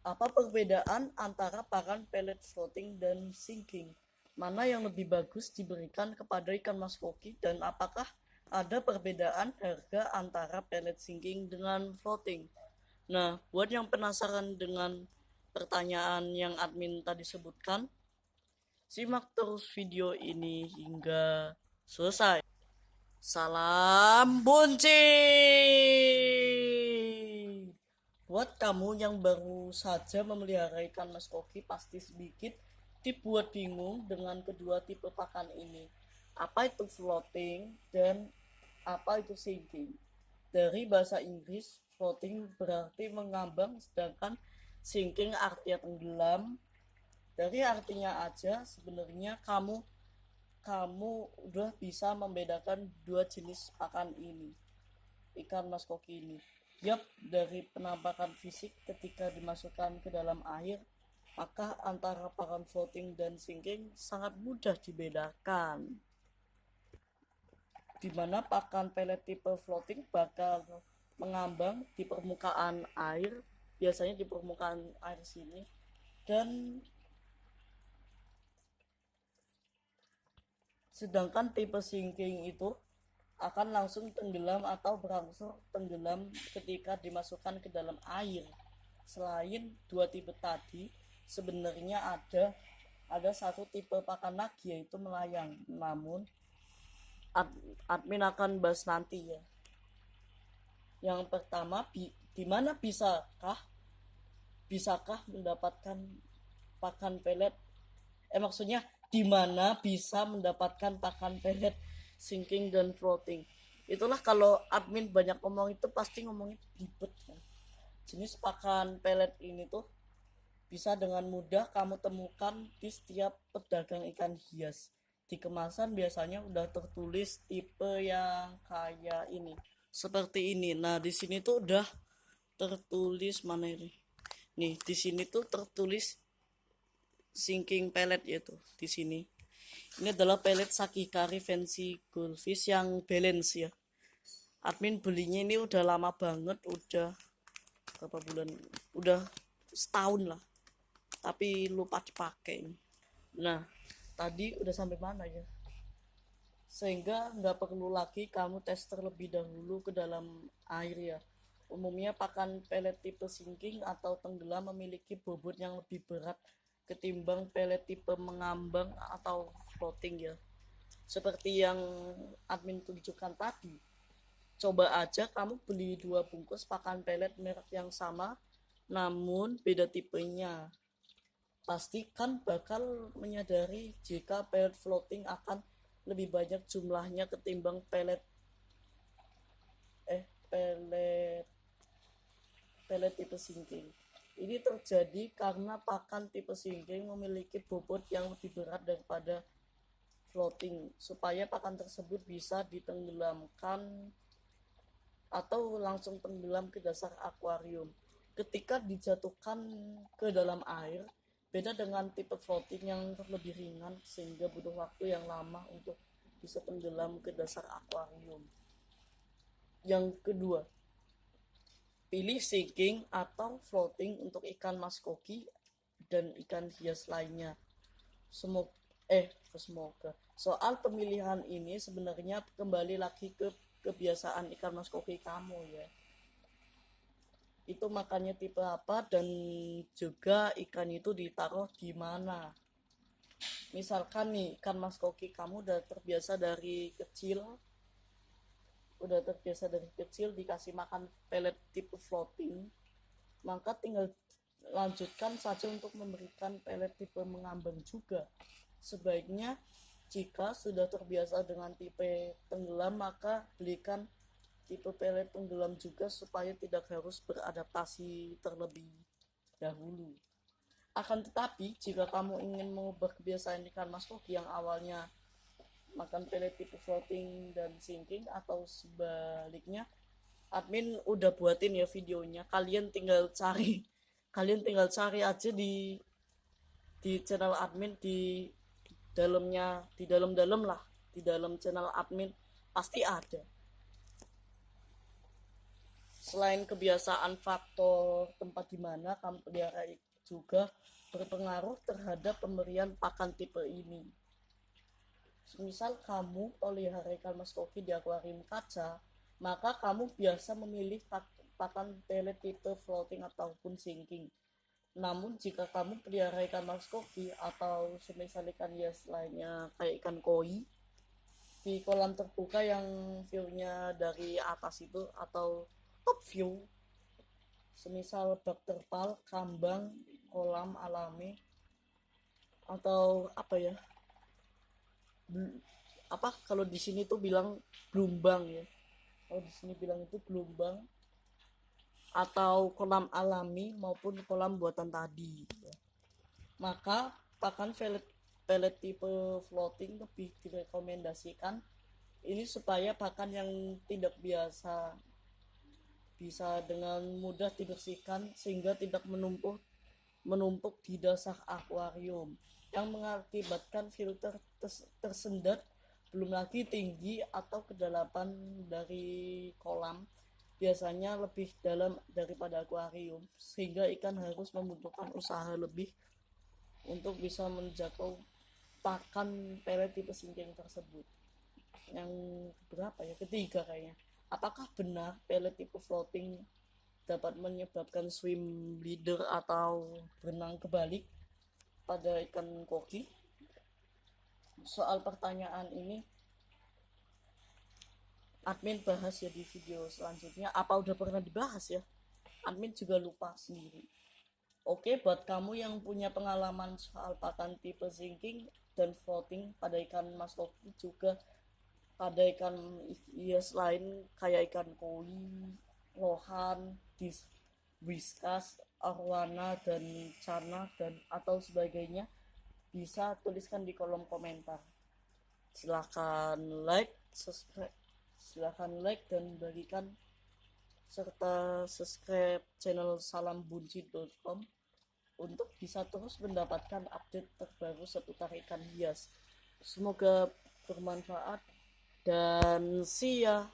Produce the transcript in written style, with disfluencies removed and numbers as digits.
Apa perbedaan antara pakan pelet floating dan sinking? Mana yang lebih bagus diberikan kepada ikan mas koki, dan apakah ada perbedaan harga antara pelet sinking dengan floating? Nah, buat yang penasaran dengan pertanyaan yang admin tadi sebutkan, simak terus video ini hingga selesai. Salam buncit! Buat kamu yang baru saja memelihara ikan mas koki, pasti sedikit dibuat bingung dengan kedua tipe pakan ini. Apa itu floating dan apa itu sinking? Dari bahasa Inggris, floating berarti mengambang, sedangkan sinking artinya tenggelam. Dari artinya aja sebenarnya kamu udah bisa membedakan dua jenis pakan ini, ikan mas koki ini. Yap, dari penampakan fisik ketika dimasukkan ke dalam air, maka antara pakan floating dan sinking sangat mudah dibedakan. Dimana pakan pelet tipe floating bakal mengambang di permukaan air, biasanya di permukaan air sini, dan sedangkan tipe sinking itu akan langsung tenggelam atau berangsur tenggelam ketika dimasukkan ke dalam air. Selain dua tipe tadi, sebenarnya ada satu tipe pakan lagi, yaitu melayang. Namun admin akan bahas nanti ya. Yang pertama, di mana bisakah mendapatkan pakan pelet? Maksudnya di mana bisa mendapatkan pakan pelet sinking dan floating? Itulah kalau admin banyak ngomong itu pasti ngomongnya ribet kan. Jenis pakan pelet ini tuh bisa dengan mudah kamu temukan di setiap pedagang ikan hias. Di kemasan biasanya udah tertulis tipe yang kayak ini, seperti ini. Nah, di sini tuh udah tertulis, mana ini? Nih, di sini tuh tertulis sinking pellet, yaitu di sini. Ini adalah pellet Sakikari Fancy Goldfish yang balance ya. Admin belinya ini udah lama banget, udah berapa bulan? Udah setahun lah. Tapi lupa dipakai. Nah, tadi udah sampai mana ya? Sehingga nggak perlu lagi kamu tes terlebih dahulu ke dalam air ya. Umumnya pakan pelet tipe sinking atau tenggelam memiliki bobot yang lebih berat ketimbang pelet tipe mengambang atau floating ya. Seperti yang admin tunjukkan tadi. Coba aja kamu beli 2 bungkus pakan pelet merek yang sama namun beda tipenya. Pastikan bakal menyadari jika pelet floating akan lebih banyak jumlahnya ketimbang pelet pelet pelet tipe sinking. Ini terjadi karena pakan tipe sinking memiliki bobot yang lebih berat daripada floating, supaya pakan tersebut bisa ditenggelamkan atau langsung tenggelam ke dasar akuarium. Ketika dijatuhkan ke dalam air, beda dengan tipe floating yang lebih ringan sehingga butuh waktu yang lama untuk bisa tenggelam ke dasar akuarium. Yang kedua, pilih sinking atau floating untuk ikan mas koki dan ikan hias lainnya. Semoga soal pemilihan ini sebenarnya kembali lagi ke kebiasaan ikan mas koki kamu ya. Itu makannya tipe apa dan juga ikan itu ditaruh di mana. Misalkan nih ikan mas koki kamu udah terbiasa dari kecil dikasih makan pelet tipe floating, maka tinggal lanjutkan saja untuk memberikan pelet tipe mengambang juga. Sebaiknya jika sudah terbiasa dengan tipe tenggelam, maka belikan tipe pelet tenggelam juga supaya tidak harus beradaptasi terlebih dahulu. Akan tetapi jika kamu ingin mengubah kebiasaan ikan mas koki yang awalnya makan pelet tipe floating dan sinking atau sebaliknya, admin udah buatin ya videonya. Kalian tinggal cari aja di channel admin, di dalam channel admin pasti ada. Selain kebiasaan, faktor tempat di mana kamu pelihara juga berpengaruh terhadap pemberian pakan tipe ini. Misal kamu pelihara ikan mas koki di akuarium kaca, maka kamu biasa memilih pakan pelet tipe floating ataupun sinking. Namun jika kamu pelihara ikan mas koki atau semisal ikan hias lainnya kayak ikan koi di kolam terbuka yang view-nya dari atas itu atau top view, semisal bak terpal, kambang, kolam alami, atau apa ya, apa kalau di sini tuh bilang gelombang ya, kalau di sini bilang itu gelombang atau kolam alami maupun kolam buatan tadi ya. Maka pakan pelet tipe floating lebih direkomendasikan ini supaya pakan yang tidak biasa bisa dengan mudah dibersihkan sehingga tidak menumpuk di dasar akuarium yang mengakibatkan filter tersendat, belum lagi tinggi atau kedalaman dari kolam biasanya lebih dalam daripada akuarium sehingga ikan harus membutuhkan usaha lebih untuk bisa menjangkau pakan pelet tipe sinking tersebut. Yang berapa ya, ketiga kayaknya, apakah benar pelet tipe floating dapat menyebabkan swim leader atau berenang kebalik pada ikan koki? Soal pertanyaan ini admin bahas ya di video selanjutnya. Apa udah pernah dibahas ya? Admin juga lupa sendiri. Oke, buat kamu yang punya pengalaman soal pakan tipe sinking dan floating pada ikan mas koki juga pada ikan hias lain kayak ikan koi, lohan, whiskas, arwana, dan cana dan atau sebagainya, bisa tuliskan di kolom komentar. Silahkan like dan bagikan serta subscribe channel salambunci.com untuk bisa terus mendapatkan update terbaru seputar ikan hias. Semoga bermanfaat dan see ya.